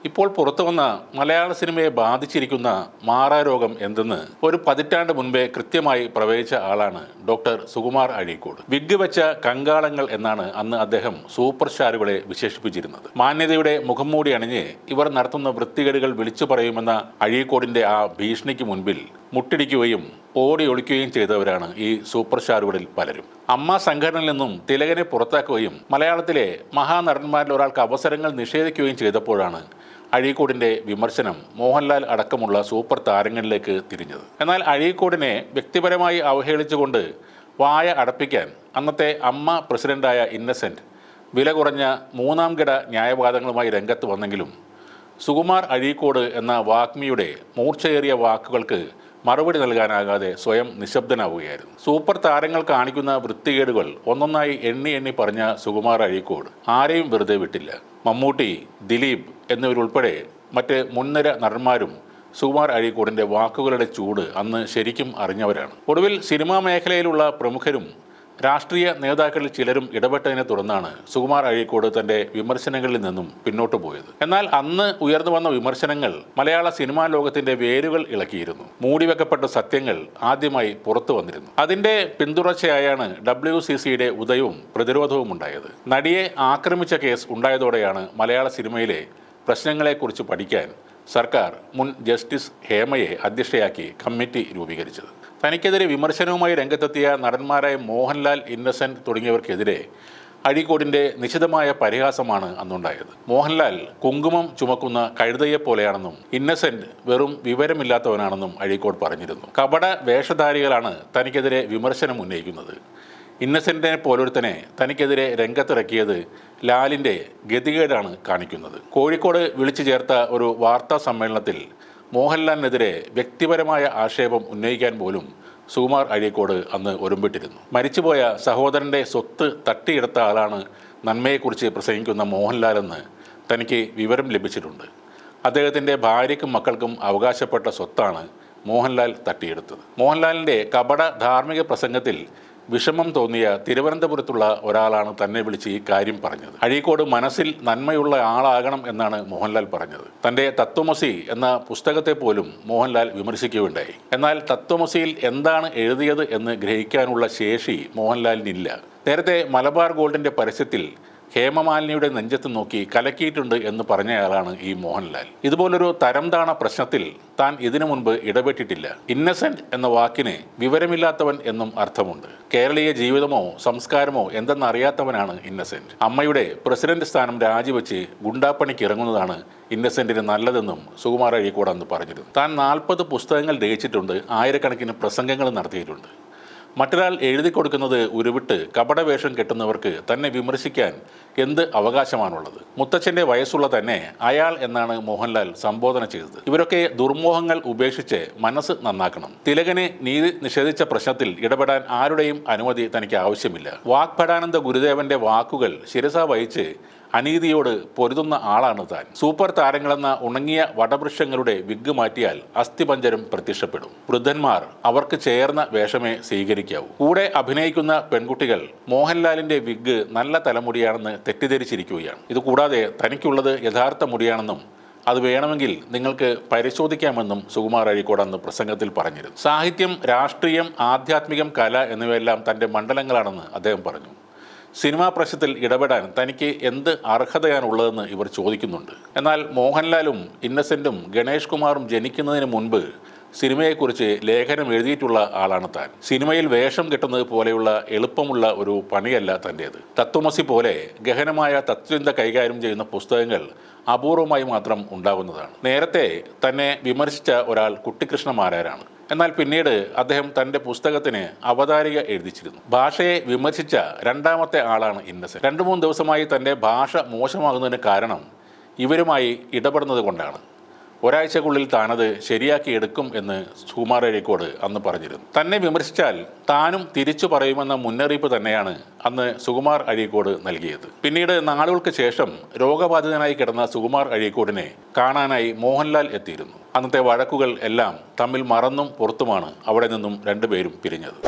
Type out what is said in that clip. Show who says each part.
Speaker 1: ഇപ്പോൾ പുറത്തുവന്ന മലയാള സിനിമയെ ബാധിച്ചിരിക്കുന്ന മാറാരോഗം എന്തെന്ന് ഒരു പതിറ്റാണ്ട് മുൻപേ കൃത്യമായി പ്രവചിച്ച ആളാണ് ഡോക്ടർ സുകുമാർ അഴീക്കോട്. വിഗ് വെച്ച കങ്കാളങ്ങൾ എന്നാണ് അന്ന് അദ്ദേഹം സൂപ്പർ സ്റ്റാറുകളെ വിശേഷിപ്പിച്ചിരുന്നത്. മാന്യതയുടെ മുഖംമൂടി അണിഞ്ഞ് ഇവർ നടത്തുന്ന വൃത്തികേടുകൾ വിളിച്ചു പറയുമെന്ന അഴീക്കോടിന്റെ ആ ഭീഷണിക്ക് മുൻപിൽ മുട്ടിടിക്കുകയും ഓടി ഒളിക്കുകയും ചെയ്തവരാണ് ഈ സൂപ്പർ സ്റ്റാറുകളിൽ പലരും. അമ്മ സംഘടനയിൽ നിന്നും തിലകനെ പുറത്താക്കുകയും മലയാളത്തിലെ മഹാനടന്മാരിൽ ഒരാൾക്ക് അവസരങ്ങൾ നിഷേധിക്കുകയും ചെയ്തപ്പോഴാണ് അഴീക്കോടിന്റെ വിമർശനം മോഹൻലാൽ അടക്കമുള്ള സൂപ്പർ താരങ്ങളിലേക്ക് തിരിഞ്ഞത്. എന്നാൽ അഴീക്കോടിനെ വ്യക്തിപരമായി അവഹേളിച്ചുകൊണ്ട് വായ അടപ്പിക്കാൻ അന്നത്തെ അമ്മ പ്രസിഡന്റായ ഇന്നസെന്റ് വില കുറഞ്ഞ മൂന്നാം കിട ന്യായവാദങ്ങളുമായി രംഗത്ത് വന്നെങ്കിലും സുകുമാർ അഴീക്കോട് എന്ന വാഗ്മിയുടെ മൂർച്ചയേറിയ വാക്കുകൾക്ക് മറുപടി നൽകാനാകാതെ സ്വയം നിശബ്ദനാവുകയായിരുന്നു. സൂപ്പർ താരങ്ങൾ കാണിക്കുന്ന വൃത്തികേടുകൾ ഒന്നൊന്നായി എണ്ണി പറഞ്ഞ സുകുമാർ അഴീക്കോട് ആരെയും വെറുതെ വിട്ടില്ല. മമ്മൂട്ടി, ദിലീപ് എന്നിവരുൾപ്പെടെ മറ്റ് മുൻനിര നടന്മാരും സുകുമാർ അഴീക്കോടിൻ്റെ വാക്കുകളുടെ ചൂട് അന്ന് ശരിക്കും അറിഞ്ഞവരാണ്. ഒടുവിൽ സിനിമാ മേഖലയിലുള്ള പ്രമുഖരും രാഷ്ട്രീയ നേതാക്കളിൽ ചിലരും ഇടപെട്ടതിനെ തുടർന്നാണ് സുകുമാർ അഴീക്കോട് തന്റെ വിമർശനങ്ങളിൽ നിന്നും പിന്നോട്ട് പോയത്. എന്നാൽ അന്ന് ഉയർന്നു വന്ന വിമർശനങ്ങൾ മലയാള സിനിമാ ലോകത്തിന്റെ വേരുകൾ ഇളക്കിയിരുന്നു. മൂടിവെക്കപ്പെട്ട സത്യങ്ങൾ ആദ്യമായി പുറത്തു വന്നിരുന്നു. അതിന്റെ പിന്തുടർച്ചയായാണ് WCCയുടെ ഉദയവും പ്രതിരോധവും ഉണ്ടായത്. നടിയെ ആക്രമിച്ച കേസ് ഉണ്ടായതോടെയാണ് മലയാള സിനിമയിലെ പ്രശ്നങ്ങളെക്കുറിച്ച് പഠിക്കാൻ സർക്കാർ മുൻ ജസ്റ്റിസ് ഹേമയെ അധ്യക്ഷയാക്കി കമ്മിറ്റി രൂപീകരിച്ചത്. തനിക്കെതിരെ വിമർശനവുമായി രംഗത്തെത്തിയ നടന്മാരായ മോഹൻലാൽ, ഇന്നസെന്റ് തുടങ്ങിയവർക്കെതിരെ അഴീക്കോടിന്റെ നിശിതമായ പരിഹാസമാണ് അന്നുണ്ടായത്. മോഹൻലാൽ കുങ്കുമം ചുമക്കുന്ന കഴുതയെപ്പോലെയാണെന്നും ഇന്നസെന്റ് വെറും വിവരമില്ലാത്തവനാണെന്നും അഴീക്കോട് പറഞ്ഞിരുന്നു. കപട വേഷധാരികളാണ് തനിക്കെതിരെ വിമർശനം ഉന്നയിക്കുന്നത്. ഇന്നസെന്റിനെ പോലൊരുത്തനെ തനിക്കെതിരെ രംഗത്തിറക്കിയത് ലാലിന്റെ ഗതികേടാണ് കാണിക്കുന്നത്. കോഴിക്കോട് വിളിച്ചു ചേർത്ത ഒരു വാർത്താ സമ്മേളനത്തിൽ മോഹൻലാലിനെതിരെ വ്യക്തിപരമായ ആക്ഷേപം ഉന്നയിക്കാൻ പോലും സുകുമാർ അഴീക്കോട് അന്ന് ഒരുമ്പിട്ടിരുന്നു. മരിച്ചുപോയ സഹോദരൻ്റെ സ്വത്ത് തട്ടിയെടുത്ത ആളാണ് നന്മയെക്കുറിച്ച് പ്രസംഗിക്കുന്ന മോഹൻലാലെന്ന് തനിക്ക് വിവരം ലഭിച്ചിട്ടുണ്ട്. അദ്ദേഹത്തിൻ്റെ ഭാര്യയ്ക്കും മക്കൾക്കും അവകാശപ്പെട്ട സ്വത്താണ് മോഹൻലാൽ തട്ടിയെടുത്തത്. മോഹൻലാലിൻ്റെ കപട ധാർമ്മിക പ്രസംഗത്തിൽ വിഷമം തോന്നിയ തിരുവനന്തപുരത്തുള്ള ഒരാളാണ് തന്നെ വിളിച്ച് ഈ കാര്യം പറഞ്ഞത്. അഴീക്കോട് മനസ്സിൽ നന്മയുള്ള ആളാകണം എന്നാണ് മോഹൻലാൽ പറഞ്ഞത്. തൻ്റെ തത്വമസി എന്ന പുസ്തകത്തെ പോലും മോഹൻലാൽ വിമർശിക്കുകയുണ്ടായി. എന്നാൽ തത്വമസിയിൽ എന്താണ് എഴുതിയത് എന്ന് ഗ്രഹിക്കാനുള്ള ശേഷി മോഹൻലാലിനില്ല. നേരത്തെ മലബാർ ഗോൾഡിൻ്റെ പരസ്യത്തിൽ ഹേമമാലിനിയുടെ നെഞ്ചത്ത് നോക്കി കലക്കിയിട്ടുണ്ട് എന്ന് പറഞ്ഞയാളാണ് ഈ മോഹൻലാൽ. ഇതുപോലൊരു തരംതാണ പ്രശ്നത്തിൽ താൻ ഇതിനു മുൻപ് ഇടപെട്ടിട്ടില്ല. ഇന്നസെന്റ് എന്ന വാക്കിന് വിവരമില്ലാത്തവൻ എന്നും അർത്ഥമുണ്ട്. കേരളീയ ജീവിതമോ സംസ്കാരമോ എന്തെന്നറിയാത്തവനാണ് ഇന്നസെന്റ്. അമ്മയുടെ പ്രസിഡന്റ് സ്ഥാനം രാജിവെച്ച് ഗുണ്ടാപ്പണിക്ക് ഇറങ്ങുന്നതാണ് ഇന്നസെന്റിന് നല്ലതെന്നും സുകുമാർ അഴീക്കോട് അന്ന് പറഞ്ഞിരുന്നു. താൻ 40 പുസ്തകങ്ങൾ രചിച്ചിട്ടുണ്ട്, ആയിരക്കണക്കിന് പ്രസംഗങ്ങൾ നടത്തിയിട്ടുണ്ട്. മറ്റൊരാൾ എഴുതി കൊടുക്കുന്നത് ഉരുവിട്ട് കപടവേഷം കെട്ടുന്നവർക്ക് തന്നെ വിമർശിക്കാൻ എന്ത് അവകാശമാണുള്ളത്? മുത്തച്ഛൻ്റെ വയസ്സുള്ള തന്നെ അയാൾ എന്നാണ് മോഹൻലാൽ സംബോധന ചെയ്തത്. ഇവരൊക്കെ ദുർമോഹങ്ങൾ ഉപേക്ഷിച്ച് മനസ്സ് നന്നാക്കണം. തിലകനെ നീതി നിഷേധിച്ച പ്രശ്നത്തിൽ ഇടപെടാൻ ആരുടെയും അനുമതി തനിക്ക് ആവശ്യമില്ല. വാഗ്ഭടാനന്ദ ഗുരുദേവന്റെ വാക്കുകൾ ശിരസ വഹിച്ച് അനീതിയോട് പൊരുതുന്ന ആളാണ് താൻ. സൂപ്പർ താരങ്ങളെന്ന ഉണങ്ങിയ വടവൃക്ഷങ്ങളുടെ വിഗ് മാറ്റിയാൽ അസ്ഥിപഞ്ജരം പ്രത്യക്ഷപ്പെടും. വൃദ്ധന്മാർ അവർക്ക് ചേർന്ന വേഷമേ സ്വീകരിക്കാവൂ. കൂടെ അഭിനയിക്കുന്ന പെൺകുട്ടികൾ മോഹൻലാലിന്റെ വിഗ് നല്ല തലമുടിയാണെന്ന് തെറ്റിദ്ധരിച്ചിരിക്കുകയാണ്. ഇതുകൂടാതെ തനിക്കുള്ളത് യഥാർത്ഥ മുടിയാണെന്നും അത് വേണമെങ്കിൽ നിങ്ങൾക്ക് പരിശോധിക്കാമെന്നും സുകുമാർ അഴീക്കോട് അന്ന് പ്രസംഗത്തിൽ പറഞ്ഞിരുന്നു. സാഹിത്യം, രാഷ്ട്രീയം, ആധ്യാത്മികം, കല എന്നിവയെല്ലാം തൻ്റെ മണ്ഡലങ്ങളാണെന്ന് അദ്ദേഹം പറഞ്ഞു. സിനിമാ പ്രശ്നത്തിൽ ഇടപെടാൻ തനിക്ക് എന്ത് അർഹതയാണുള്ളതെന്ന് ഇവർ ചോദിക്കുന്നുണ്ട്. എന്നാൽ മോഹൻലാലും ഇന്നസെന്റും ഗണേഷ് കുമാറും ജനിക്കുന്നതിന് മുൻപ് സിനിമയെക്കുറിച്ച് ലേഖനം എഴുതിയിട്ടുള്ള ആളാണ് താൻ. സിനിമയിൽ വേഷം കെട്ടുന്നത് പോലെയുള്ള എളുപ്പമുള്ള ഒരു പണിയല്ല തൻ്റേത്. തത്വമസി പോലെ ഗഹനമായ തത്വചിന്ത കൈകാര്യം ചെയ്യുന്ന പുസ്തകങ്ങൾ അപൂർവമായി മാത്രം ഉണ്ടാകുന്നതാണ്. നേരത്തെ തന്നെ വിമർശിച്ച ഒരാൾ കുട്ടിക്കൃഷ്ണമാരാരാണ്. എന്നാൽ പിന്നീട് അദ്ദേഹം തൻ്റെ പുസ്തകത്തിന് അവതാരിക എഴുതിച്ചിരുന്നു. ഭാഷയെ വിമർശിച്ച രണ്ടാമത്തെ ആളാണ് ഇന്നസെന്റ്. 2-3 ദിവസമായി തൻ്റെ ഭാഷ മോശമാകുന്നതിന് കാരണം ഇവരുമായി ഇടപെടുന്നത് കൊണ്ടാണ്. ഒരാഴ്ചക്കുള്ളിൽ താനത് ശരിയാക്കിയെടുക്കും എന്ന് സുകുമാർ അഴീക്കോട് അന്ന് പറഞ്ഞിരുന്നു. തന്നെ വിമർശിച്ചാൽ താനും തിരിച്ചു പറയുമെന്ന മുന്നറിയിപ്പ് തന്നെയാണ് അന്ന് സുകുമാർ അഴീക്കോട് നൽകിയത്. പിന്നീട് നാളുകൾക്ക് ശേഷം രോഗബാധിതനായി കിടന്ന സുകുമാർ അഴീക്കോടിനെ കാണാനായി മോഹൻലാൽ എത്തിയിരുന്നു. അന്നത്തെ വഴക്കുകൾ എല്ലാം തമ്മിൽ മറന്നും പുറത്തുമാണ് അവിടെ നിന്നും രണ്ടുപേരും പിരിഞ്ഞത്.